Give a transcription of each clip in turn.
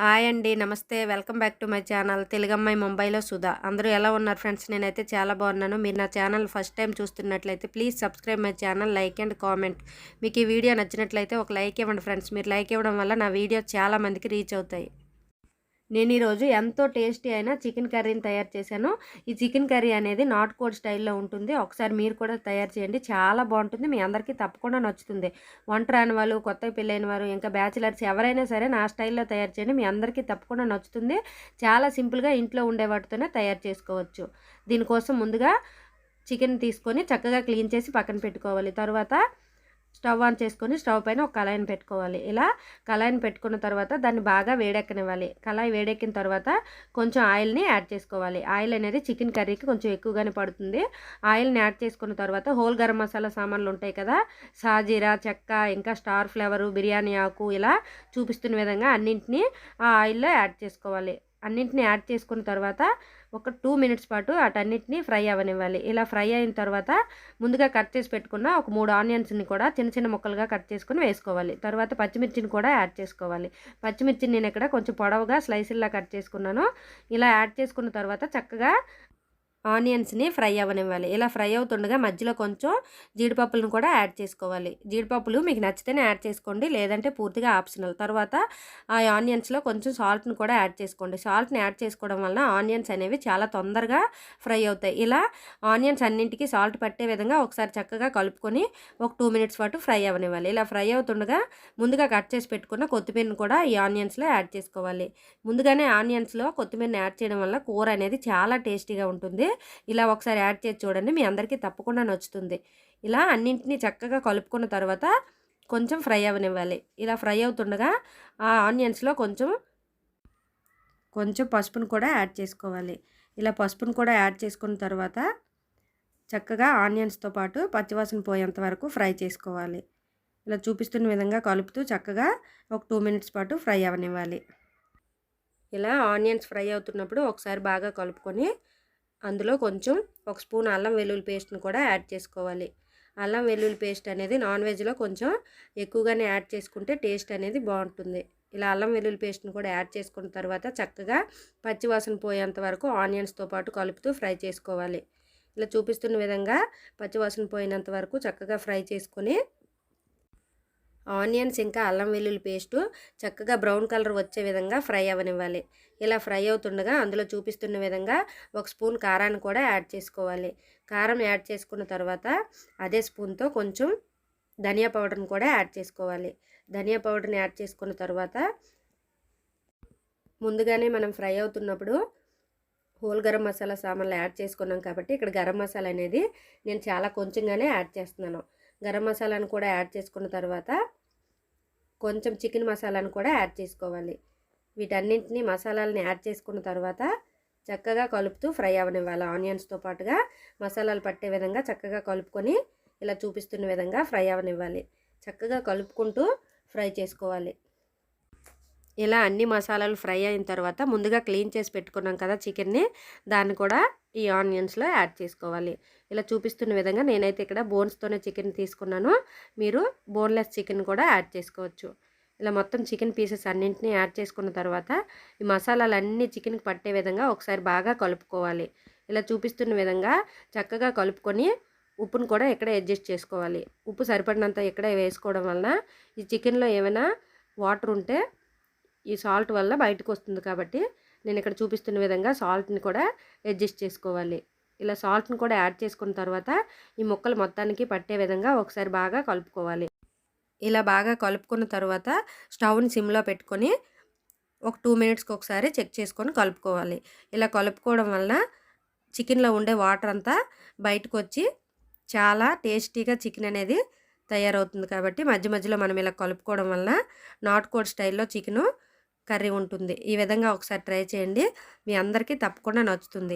Hi అండి. నమస్తే. Welcome back to my channel తెలుగమ్మాయి ముంబైలో సుధా. అందరూ ఎలా ఉన్నారు ఫ్రెండ్స్? నేనైతే చాలా బాగున్నాను. మీరు నా ఛానల్ ఫస్ట్ టైం చూస్తున్నట్లయితే please subscribe my channel, like and comment. మీకు ఈ వీడియో నచ్చినట్లయితే ఒక లైక్ ఇవ్వండి ఫ్రెండ్స్. మీరు లైక్ ఇవ్వడం వల్ల నా వీడియో చాలా మందికి రీచ్ అవుతాయి. నేను ఈరోజు ఎంతో టేస్టీ అయిన చికెన్ కర్రీని తయారు చేశాను. ఈ చికెన్ కర్రీ అనేది నాటుకోడి స్టైల్లో ఉంటుంది. ఒకసారి మీరు కూడా తయారు చేయండి, చాలా బాగుంటుంది. మీ అందరికీ తప్పకుండా నచ్చుతుంది. వంట రాని వాళ్ళు, కొత్తగా పెళ్ళైన వారు, ఇంకా బ్యాచిలర్స్ ఎవరైనా సరే నా స్టైల్లో తయారు చేయండి, మీ అందరికీ తప్పకుండా నచ్చుతుంది. చాలా సింపుల్గా ఇంట్లో ఉండే వాటితోనే తయారు చేసుకోవచ్చు. దీనికోసం ముందుగా చికెన్ తీసుకొని చక్కగా క్లీన్ చేసి పక్కన పెట్టుకోవాలి. తర్వాత స్టవ్ ఆన్ చేసుకొని స్టవ్ పైన ఒక కళాయిని పెట్టుకోవాలి. ఇలా కళాయిని పెట్టుకున్న తర్వాత దాన్ని బాగా వేడెక్కనివ్వాలి. కళాయి వేడెక్కిన తర్వాత కొంచెం ఆయిల్ని యాడ్ చేసుకోవాలి. ఆయిల్ అనేది చికెన్ కర్రీకి కొంచెం ఎక్కువగానే పడుతుంది. ఆయిల్ని యాడ్ చేసుకున్న తర్వాత హోల్ గరం మసాలా సామాన్లు ఉంటాయి కదా, సాజీరా, చెక్క, ఇంకా స్టార్ ఫ్లేవరు, బిర్యానీ ఆకు, ఇలా చూపిస్తున్న విధంగా అన్నింటినీ ఆ ఆయిల్లో యాడ్ చేసుకోవాలి. అన్నింటినీ యాడ్ చేసుకున్న తర్వాత ఒక 2 మినిట్స్ పాటు వాటన్నిటిని ఫ్రై అవ్వనివ్వాలి. ఇలా ఫ్రై అయిన తర్వాత ముందుగా కట్ చేసి పెట్టుకున్న ఒక 3 ఆనియన్స్ని కూడా చిన్న చిన్న ముక్కలుగా కట్ చేసుకుని వేసుకోవాలి. తర్వాత పచ్చిమిర్చిని కూడా యాడ్ చేసుకోవాలి. పచ్చిమిర్చిని నేను ఇక్కడ కొంచెం పొడవుగా స్లైసుల్లా కట్ చేసుకున్నాను. ఇలా యాడ్ చేసుకున్న తర్వాత చక్కగా ఆనియన్స్ని ఫ్రై అవ్వనివ్వాలి. ఇలా ఫ్రై అవుతుండగా మధ్యలో కొంచెం జీడిపప్పులను కూడా యాడ్ చేసుకోవాలి. జీడిపప్పులు మీకు నచ్చితేనే యాడ్ చేసుకోండి, లేదంటే పూర్తిగా ఆప్షనల్. తర్వాత ఆ ఆనియన్స్లో కొంచెం సాల్ట్ని కూడా యాడ్ చేసుకోండి. సాల్ట్ని యాడ్ చేసుకోవడం వలన ఆనియన్స్ అనేవి చాలా తొందరగా ఫ్రై అవుతాయి. ఇలా ఆనియన్స్ అన్నింటికి సాల్ట్ పట్టే విధంగా ఒకసారి చక్కగా కలుపుకొని ఒక 2 మినిట్స్ పాటు ఫ్రై అవ్వనివ్వాలి. ఇలా ఫ్రై అవుతుండగా ముందుగా కట్ చేసి పెట్టుకున్న కొత్తిమీరని కూడా ఈ ఆనియన్స్లో యాడ్ చేసుకోవాలి. ముందుగానే ఆనియన్స్లో కొత్తిమీరని యాడ్ చేయడం వల్ల కూర అనేది చాలా టేస్టీగా ఉంటుంది. ఇలా ఒకసారి యాడ్ చేసి చూడండి, మీ అందరికీ తప్పకుండా నచ్చుతుంది. ఇలా అన్నింటినీ చక్కగా కలుపుకున్న తర్వాత కొంచెం ఫ్రై అవ్వనివ్వాలి. ఇలా ఫ్రై అవుతుండగా ఆ ఆనియన్స్లో కొంచెం పసుపును కూడా యాడ్ చేసుకోవాలి. ఇలా పసుపును కూడా యాడ్ చేసుకున్న తర్వాత చక్కగా ఆనియన్స్తో పాటు పచ్చివాసన పోయేంత వరకు ఫ్రై చేసుకోవాలి. ఇలా చూపిస్తున్న విధంగా కలుపుతూ చక్కగా ఒక 2 మినిట్స్ పాటు ఫ్రై అవ్వనివ్వాలి. ఇలా ఆనియన్స్ ఫ్రై అవుతున్నప్పుడు ఒకసారి బాగా కలుపుకొని అందులో కొంచెం ఒక స్పూన్ అల్లం వెల్లుల్లి పేస్ట్ని కూడా యాడ్ చేసుకోవాలి. అల్లం వెల్లుల్లి పేస్ట్ అనేది నాన్ వెజ్లో కొంచెం ఎక్కువగానే యాడ్ చేసుకుంటే టేస్ట్ అనేది బాగుంటుంది. ఇలా అల్లం వెల్లుల్లి పేస్ట్ని కూడా యాడ్ చేసుకున్న తర్వాత చక్కగా పచ్చివాసన పోయేంత వరకు ఆనియన్స్తో పాటు కలుపుతూ ఫ్రై చేసుకోవాలి. ఇలా చూపిస్తున్న విధంగా పచ్చివాసన పోయినంత వరకు చక్కగా ఫ్రై చేసుకొని ఆనియన్స్ ఇంకా అల్లం వెల్లుల్లి పేస్టు చక్కగా బ్రౌన్ కలర్ వచ్చే విధంగా ఫ్రై అవ్వనివ్వాలి. ఇలా ఫ్రై అవుతుండగా అందులో చూపిస్తున్న విధంగా ఒక స్పూన్ కారాన్ని కూడా యాడ్ చేసుకోవాలి. కారం యాడ్ చేసుకున్న తర్వాత అదే స్పూన్తో కొంచెం ధనియా పౌడర్ని కూడా యాడ్ చేసుకోవాలి. ధనియా పౌడర్ని యాడ్ చేసుకున్న తర్వాత ముందుగానే మనం ఫ్రై అవుతున్నప్పుడు హోల్ గరం మసాలా సామాన్లు యాడ్ చేసుకున్నాం కాబట్టి ఇక్కడ గరం మసాలా అనేది నేను చాలా కొంచెంగానే యాడ్ చేస్తున్నాను. గరం మసాలాను కూడా యాడ్ చేసుకున్న తర్వాత కొంచెం చికెన్ మసాలాను కూడా యాడ్ చేసుకోవాలి. వీటన్నింటినీ మసాలాలని యాడ్ చేసుకున్న తర్వాత చక్కగా కలుపుతూ ఫ్రై అవ్వనివ్వాలి. ఆనియన్స్తో పాటుగా మసాలాలు పట్టే విధంగా చక్కగా కలుపుకొని ఇలా చూపిస్తున్న విధంగా ఫ్రై అవ్వనివ్వాలి. చక్కగా కలుపుకుంటూ ఫ్రై చేసుకోవాలి. ఇలా అన్ని మసాలాలు ఫ్రై అయిన తర్వాత ముందుగా క్లీన్ చేసి పెట్టుకున్నాం కదా చికెన్ని, దాన్ని కూడా ఈ ఆనియన్స్లో యాడ్ చేసుకోవాలి. ఇలా చూపిస్తున్న విధంగా నేనైతే ఇక్కడ బోన్స్తోనే చికెన్ తీసుకున్నాను. మీరు బోన్లెస్ చికెన్ కూడా యాడ్ చేసుకోవచ్చు. ఇలా మొత్తం చికెన్ పీసెస్ అన్నింటినీ యాడ్ చేసుకున్న తర్వాత ఈ మసాలాలన్నీ చికెన్కి పట్టే విధంగా ఒకసారి బాగా కలుపుకోవాలి. ఇలా చూపిస్తున్న విధంగా చక్కగా కలుపుకొని ఉప్పును కూడా ఇక్కడే అడ్జస్ట్ చేసుకోవాలి. ఉప్పు సరిపడినంత ఇక్కడే వేసుకోవడం వలన ఈ చికెన్లో ఏమైనా వాటర్ ఉంటే ఈ సాల్ట్ వల్ల బయటకు వస్తుంది కాబట్టి నేను ఇక్కడ చూపిస్తున్న విధంగా సాల్ట్ని కూడా అడ్జస్ట్ చేసుకోవాలి. ఇలా సాల్ట్ని కూడా యాడ్ చేసుకున్న తర్వాత ఈ ముక్కలు మొత్తానికి పట్టే విధంగా ఒకసారి బాగా కలుపుకోవాలి. ఇలా బాగా కలుపుకున్న తర్వాత స్టవ్ని సిమ్లో పెట్టుకొని ఒక 2 మినిట్స్కి ఒకసారి చెక్ చేసుకొని కలుపుకోవాలి. ఇలా కలుపుకోవడం వలన చికెన్లో ఉండే వాటర్ అంతా బయటకు వచ్చి చాలా టేస్టీగా చికెన్ అనేది తయారవుతుంది. కాబట్టి మధ్య మధ్యలో మనం ఇలా కలుపుకోవడం వలన నాటుకోడి స్టైల్లో చికెను కర్రీ ఉంటుంది. ఈ విధంగా ఒకసారి ట్రై చేయండి, మీ అందరికీ తప్పకుండా నచ్చుతుంది.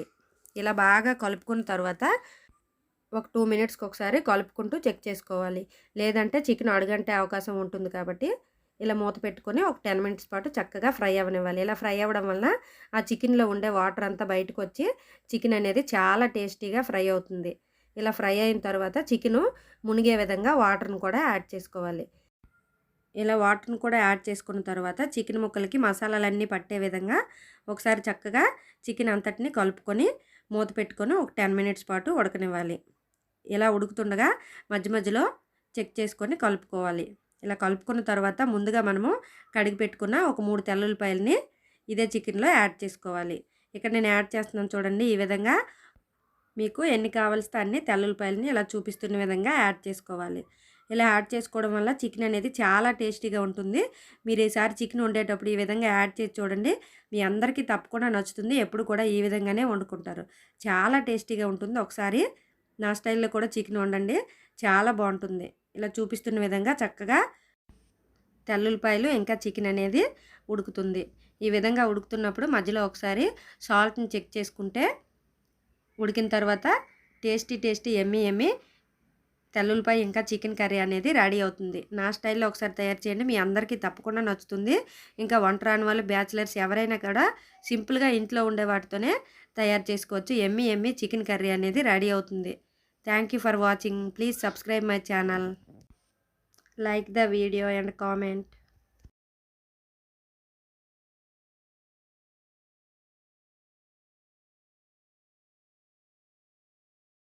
ఇలా బాగా కలుపుకున్న తర్వాత ఒక 2 మినిట్స్కి ఒకసారి కలుపుకుంటూ చెక్ చేసుకోవాలి, లేదంటే చికెన్ అడుగంటే అవకాశం ఉంటుంది. కాబట్టి ఇలా మూత పెట్టుకొని ఒక 10 మినిట్స్ పాటు చక్కగా ఫ్రై అవ్వనివ్వాలి. ఇలా ఫ్రై అవ్వడం వలన ఆ చికెన్లో ఉండే వాటర్ అంతా బయటకు వచ్చి చికెన్ అనేది చాలా టేస్టీగా ఫ్రై అవుతుంది. ఇలా ఫ్రై అయిన తర్వాత చికెను మునిగే విధంగా వాటర్ని కూడా యాడ్ చేసుకోవాలి. ఇలా వాటర్ని కూడా యాడ్ చేసుకున్న తర్వాత చికెన్ ముక్కలకి మసాలాలన్నీ పట్టే విధంగా ఒకసారి చక్కగా చికెన్ అంతటిని కలుపుకొని మూత పెట్టుకొని ఒక 10 మినిట్స్ పాటు ఉడకనివ్వాలి. ఇలా ఉడుకుతుండగా మధ్య మధ్యలో చెక్ చేసుకొని కలుపుకోవాలి. ఇలా కలుపుకున్న తర్వాత ముందుగా మనము కడిగి పెట్టుకున్న ఒక 3 తెల్లుల్లిపాయలని ఇదే చికెన్లో యాడ్ చేసుకోవాలి. ఇక్కడ నేను యాడ్ చేస్తున్నాను చూడండి. ఈ విధంగా మీకు ఎన్ని కావాల్సితే అన్ని తెల్లుల్లిపాయలని ఇలా చూపిస్తున్న విధంగా యాడ్ చేసుకోవాలి. ఇలా యాడ్ చేసుకోవడం వల్ల చికెన్ అనేది చాలా టేస్టీగా ఉంటుంది. మీరు ఈసారి చికెన్ వండేటప్పుడు ఈ విధంగా యాడ్ చేసి చూడండి. మీ అందరికీ తప్పకుండా నచ్చుతుంది. ఎప్పుడు కూడా ఈ విధంగానే వండుకుంటారు. చాలా టేస్టీగా ఉంటుంది. ఒకసారి నా స్టైల్లో కూడా చికెన్ వండండి. చాలా బాగుంటుంది. ఇలా చూపిస్తున్న విధంగా చక్కగా తెల్లుల్లిపాయలు ఇంకా చికెన్ అనేది ఉడుకుతుంది. ఈ విధంగా ఉడుకుతున్నప్పుడు మధ్యలో ఒకసారి సాల్ట్ని చెక్ చేసుకుంటే ఉడికిన తర్వాత టేస్టీ యమ్మీ తెల్లుల్లిపాయ ఇంకా చికెన్ కర్రీ అనేది రెడీ అవుతుంది. నా స్టైల్లో ఒకసారి తయారు చేయండి. మీ అందరికీ తప్పకుండా నచ్చుతుంది. ఇంకా వంట రాని వాళ్ళు బ్యాచిలర్స్ ఎవరైనా కూడా సింపుల్గా ఇంట్లో ఉండే వాటితోనే తయారు చేసుకోవచ్చు. యమ్మీ చికెన్ కర్రీ అనేది రెడీ అవుతుంది. Thank you for watching. Please subscribe my channel. Like the video and comment.